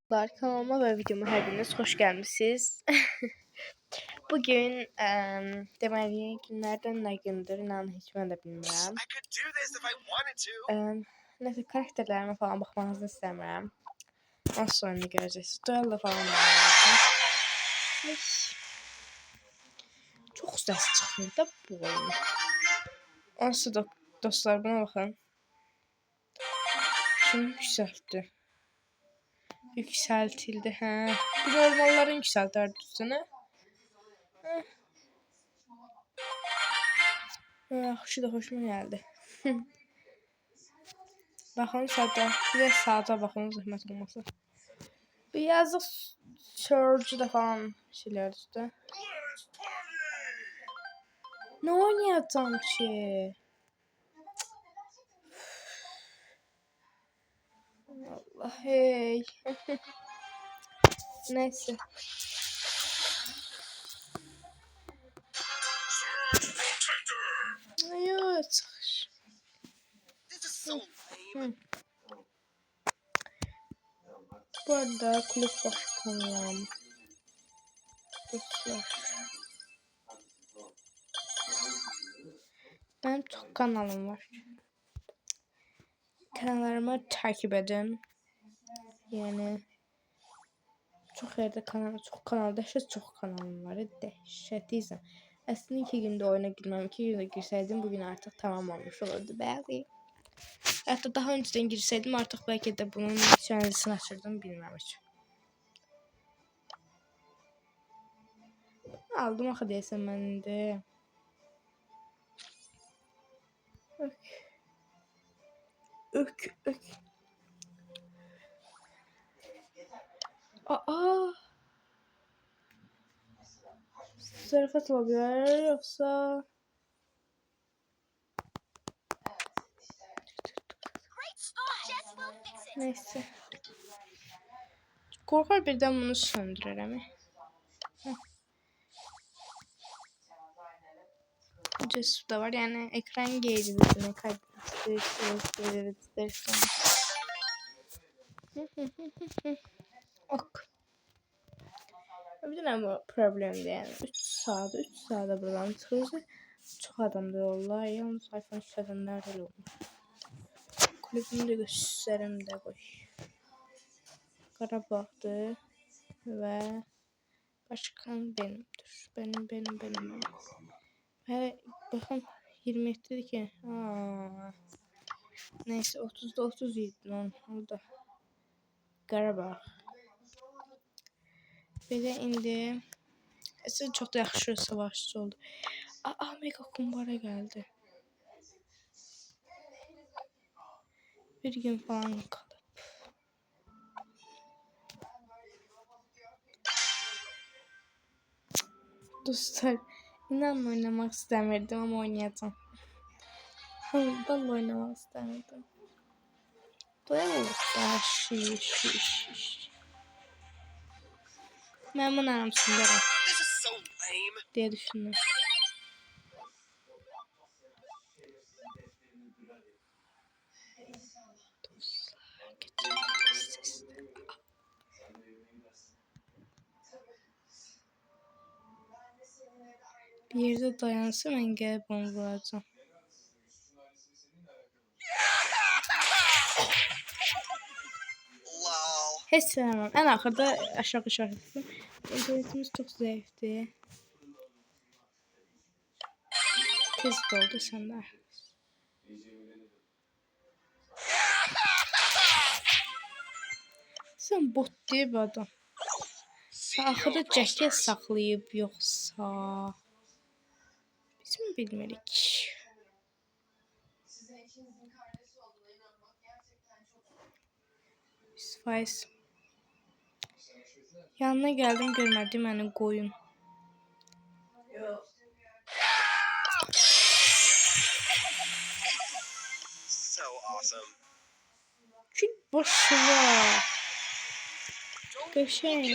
Kanalıma ve videoma hər biriniz xoş gəlmisiniz. Bugün deməli günlərdən nə gündür, inanın heç mən də bilmirəm. Nəsə karakterlərimə falan baxmanızı istəmirəm. Az sonra görəcəksiniz. Duello falan oynayacağım. Çox səs çıxmır da bu oyun. Onsa da dostlar buna baxın. Kim yükseltti? Yükseltildi ha. Bu normalların yükselterdi üstüne. Şu da hoşuma geldi. Bakın saate. Bir de saate bakın zahmet olmasın. Bir yazık Surge'da falan şeyler işte. Ne oynayacağım ki? Allah hey. Neyse. Evet. Bu arada kulüp başkanıyım. Dostlar. Benim çok kanalım var. Kanallarımı takip edin. Yani çok yerde kanalda çok kanalım var. Dehşetiysen. Aslında 2 günde oyuna girmem. 2 günde girseydim bugün artık tamam olmuş olurdu belki. Hatta daha önceden girseydim artık belki de bunun çanesini açırdım bilmem hiç. Aldım axı deyəsən mən indi. Ök. Aa. Zarafat olabilir yoksa... Neyse. Korkar birden bunu söndürürəm. Cesur da var yani ekran gerildiğini kaydedersiniz. Ok. Bir dənə problemdir yani 3 saat buradan çıxırsa çox adam da yollar. Yalnız iPhone işlədənlər də olmuş. Kulübünü də göstərim də qoy. Qarabağdır və başkan benimdir. Benim. Hələ baxın 27'dir ki. Neyse 30'da 30 yedim onu orada. Qarabağ. Belə indi aslında çok da yaxşı savaşçı oldu. Mega kumbara geldi. Bir gün falan kalıp. Dostlar inan oynamak istemirdim ama oynayacağım. Vallahi oynamak istemirdim. Doyamamışlar. Şiş. Ben bunu anımsınlarım diye düşündüm. Bir yerde dayansın ben gelip onu vuracağım. Hiç sevmem. En arkada aşağı işaretledim. İnternetimiz çok zayıftı. Tez doldu sende. Sen bot diye bir adam. Axırda cəket saxlayıb yoxsa biz mi bilmirik? Faiz. Yanına geldim görmədim məni qoyun. So awesome. Küt boşu var. Qəşəng.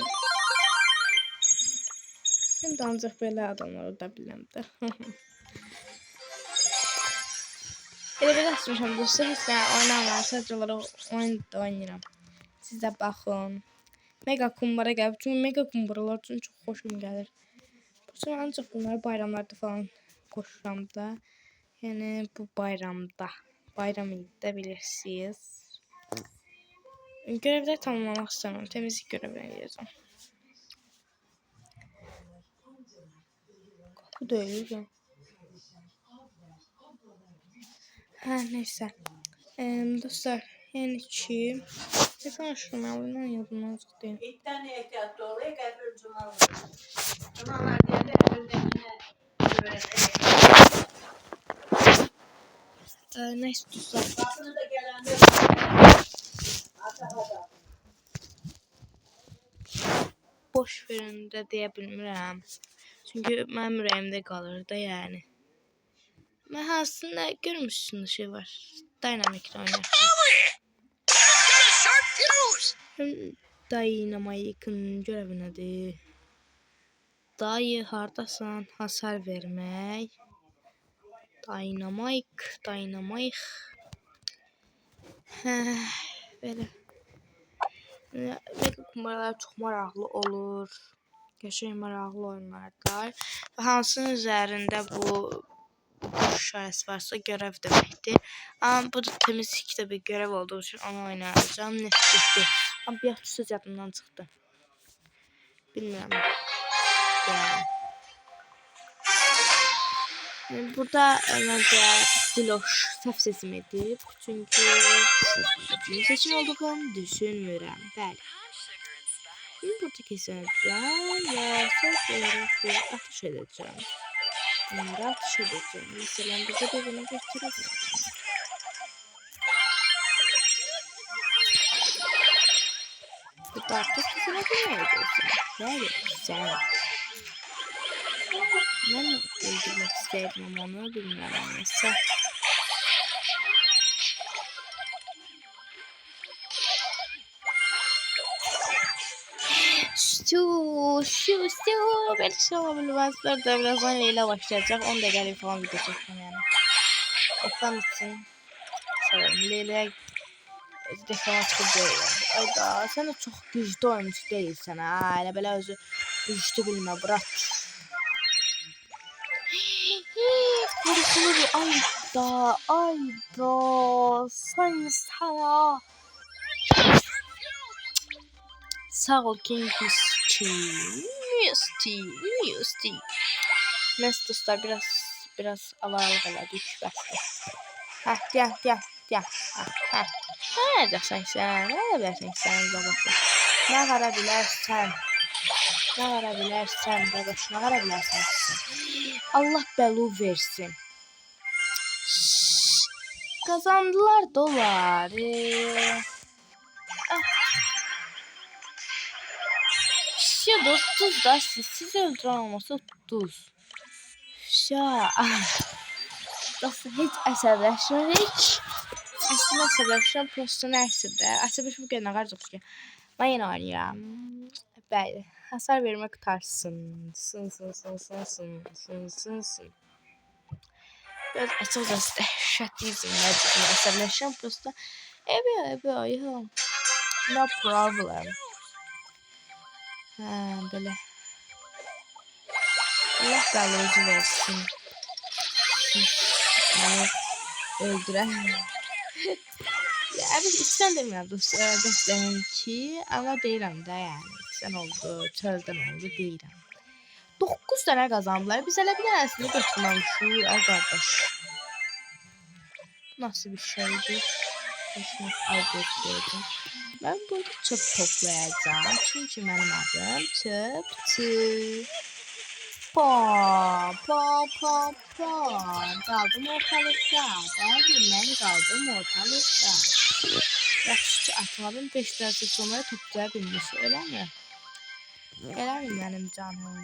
Mən də ancaq belə adamları da biləm də. Elə belə açmışam dostlar. Heç nə oynamam. Sadəcə olaraq oyun da oynayıram. Siz də baxın. Mega kumbara gəlib. Çünki mega kumbaralar üçün çox xoşum gəlir. Sonra ancaq bunları bayramlarda falan qoşuram da. Yəni bu bayramda. Bayram idi də bilirsiniz. Görevləri tamamlamaq istəmirəm. Təmizlik görevlərini edəcəm. Qapı döyülür. Hə, neysə. Dostlar, yəni ki, ne danışıram, oyundan yadımdan çıxdı. İlk tane ehtiyatlı ol, Ege'nin cumalı. Cumalar geldi, öndekine Neysə dostlar. kapını da gelende ata. Boş verin də deyə bilmirəm. Çünki mənim ürəyimdə qalır da yəni. Mən aslında görmüşsünüz şey var. Dynamic'də oynayır. Dynamic'ın görevi nədir? Dayı hardasan? Hasar vermək. Dynamic. Hə, belə. Mega kumbaralar çox maraqlı olur. Qəşəng maraqlı oyunlardır. Və hansının üzərində bu işarəsi varsa görev deməkdir. Amma bu da temizlikdə bir görev olduğu üçün onu oynayacağım. Nefretli. Amma bir yaxşı söz yadımdan çıxdı. Bilmirəm. Yəni, burada məncə Diloş səhv seçim edib. Çünki seçim olduğunu düşünmürəm. Bəli. Burada keseceğim ve söz olarak bir atış edeceğim. Bunları atış edeceğim. Mesela bize birbirine gösterebilirim. Burada artık kesine bilmeyeceksin. Yani sen. Ben öldürmek istedim ama onu bilmiyorum. Mesela. Şu böyle şey olabilmezler de birazdan Leyla başlayacak. 10 dakika falan video çekeceğim yani. Ekran için severim. Leyla'ya defa çıkıp değil. Ayda sen de çok güçlü oyuncu değilsin ha. Elə belə özü güçlü bilmə bırak. Korkulur ayda sen sana. Sağ ol King Misty. Neyse dostlar biraz avalık elədik bəsdir. Hə, deyəm. Hə. Nə edəcəksən sən? Nə edəcəksən sən babası? Nə qara bilərsən? Allah bəlu versin. Kazandılar dolar. Ya dostuz da siz öldüren olmasa duz. Ya. Dostlar heç əsəbləşmirik. Əslində əsəbləşirəm prosto nəysə də. Əsəbləşmə bu qədər nə qədər çox ki. Mən yenə oynayıram. Bəli. Hasar vermək qutarsın. Sın. Biraz açıkçası dəhşətliyiz. Əsəbləşirəm prosto. Ebe, ya. No problem. Hə, belə. Allah bəluzu versin. Yani öldüren. Ya evet istəmirəm dostlar dəstəyin ki, amma deyirəm də yəni. Sən oldu, çöldən oldu deyirəm. 9 dənə qazandılar. Biz elə bir dənəsini götürməmişik, ay qardaş. Nasıl bir şeydir? Başına gözləyəcəm. Mən burada çöp toplayacağım. Çünki mənim adım çöpçü. Pom. Qaldım ortalıqda. Bəli, mən qaldım ortalıqda. Yaxşı ki, atmadım 5 dəqiqə sonra toplaya bilmiş. Eləmi? Eləmi mənim canım?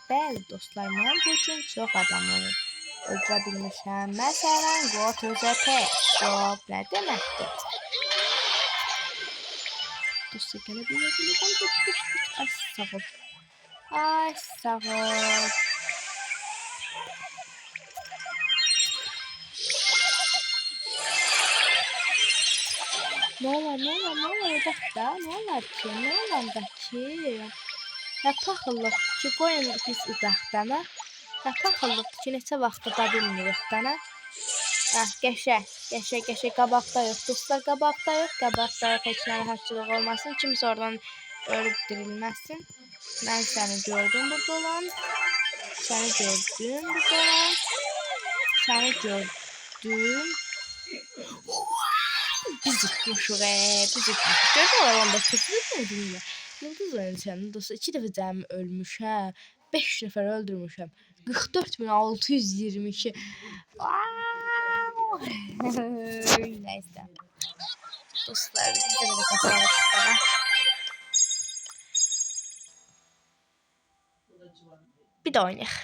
Bəli dostlar, mən bu gün çox adamı öldürə bilmişəm. Məsələn, Gotuzepe. Stop, nə deməkdir? Dostlar, gələ bilmirəm. Ay, sağ ol. Ne olar, ne olar, ne olar da, ne olar ki, ne olar da ki? Nə paxıllıqdır ki, qoyun biz udaq dana. Nə paxıllıqdır ki, neçə vaxtdır da bilmirik dana. Qəşəng, qəşəng, qəşəng qabaqda yox. Dostlar, qabaqda yox, qabaqda yox. Heç narahatçılıq olmasın. Kimsə oradan ölüb dirilməsin. Mən səni gördüm burada olan. Səni gördüm burada olan. Səni gördüm. Biz yıkmışıq, biz yıkmışıq. Gördün olar onda kötülük mü dinlə? Yıldız oyunçanın dostu 2 dəfə cəmi ölmüşəm. 5 nəfər öldürmüşəm. 44.622. Neyse. Dostlar, biz de böyle kazandık bana. Bir də oynayaq.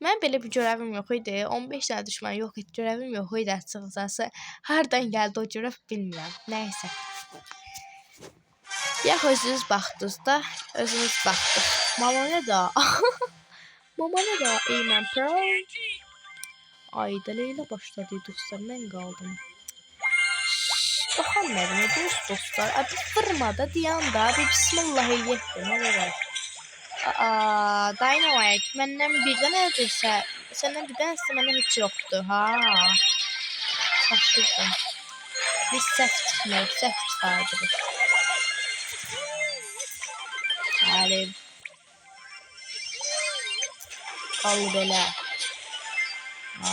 Mən belə bir görəvim yox idi. 15 dənə düşmən yox idi. Görəvim yox idi açıqcası. Hardan gəldi o görəv bilmirəm. Nəysə. Yax özünüz baxdınız da. Özünüz baxdınız. Mama nə da? Mama nə da? Amen pro. Ayda Leyla başladı dostlar. Mən qaldım. Baxam mənim dostlar. Abi fırmada dayan da. Bir bismillah eləyətdir. Nə qədər? Dynamite məndən birdən öldürsə, səndən birdən isə məndən heç yoxdur, ha. Şaşırdım. Biz səhv çıxmırıq, səhv çıxardırıq. Bəli. Qal belə.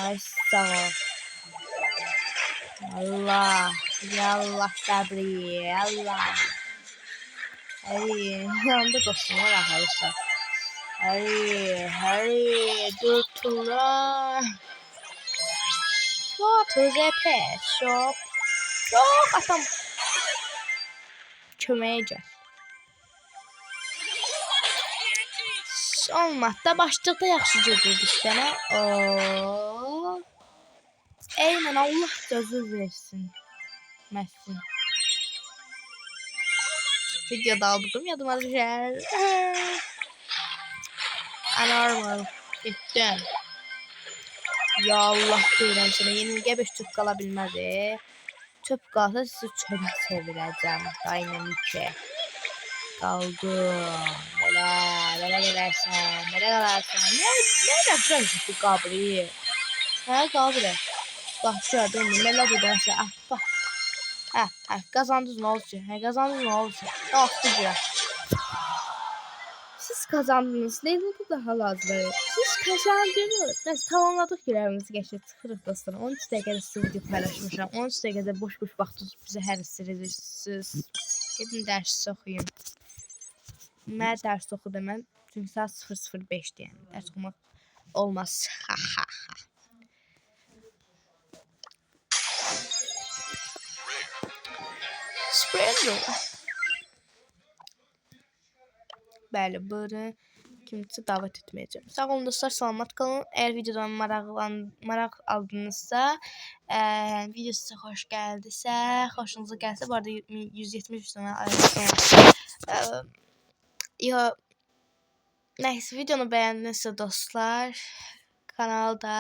Ay, sağ ol. Allah, yallah qəbri, Allah. Ay, yanında dostum var arkadaşlar. Hey, durdular. What is a pet shop? Çok atam. Köməyə gəl. Olmadı da başlıqda yaxşıca durduq sənə. Eynən Allah gözü versin. Məsin. Videoda aldım yadıma düşər. Anormal. Gittim. Ya Allah deyirəm sənə. Yenilgə 5 tüp qala bilməz. Tüp qalsa sizi çöpə çevirəcəm. Dynamite. Qaldım. Belə gələrsən. Belə qalarsan. Nə yapacaqsın bu qabri? Hə, qabri. Bax, gördün mü? Nələr edərsə. Bax. Hə, qazandınız nə olsun? Hə, qazandınız nə olsun? Qalxdı görə. Siz kazandınız. Leyla'da daha lazım. Siz kazandınız. Neyse tamamladık görevimizi geçip çıxırıq dostlar. 13 dəqiqədə sizə video paylaşmışam. 13 dəqiqədə boş-boş vaxtınız bizə hər istəyirsiniz. Gedin dərs oxuyun. Mən dərs oxu deməm. Çünki saat 0:05-dir yəni. Dərs oxumaq olmaz. Splendor. Bəli, bunu kimsə davet etməyəcəm. Sağ olun dostlar, salamat qalın. Əgər videodan maraq aldınızsa, video sizə xoş gəldisə, xoşunuza gəlsə, bu arada 173 dənə ayrılsın. Nəysə, videonu bəyəndinizsə dostlar, kanalı da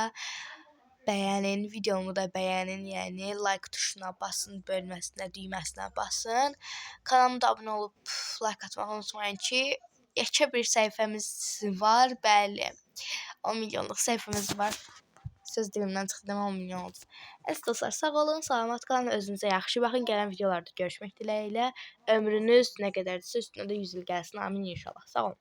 bəyənin, videomu da bəyənin, yəni like tuşuna basın, bölməsinə, düyməsinə basın. Kanalıma da abunə olub like atmağı unutmayın ki, yekə bir səhifəmiz var, bəli. 10 milyonluq səhifəmiz var. Söz dilimdən çıxdı, demə 10 milyon oldu. Dostlar, sağ olun, salamat qalın, özünüzə yaxşı baxın. Gələn videolarda görüşmək diləyilə. Ömrünüz nə qədərdirsə üstünə də 100 il gəlsin, amin inşallah. Sağ olun.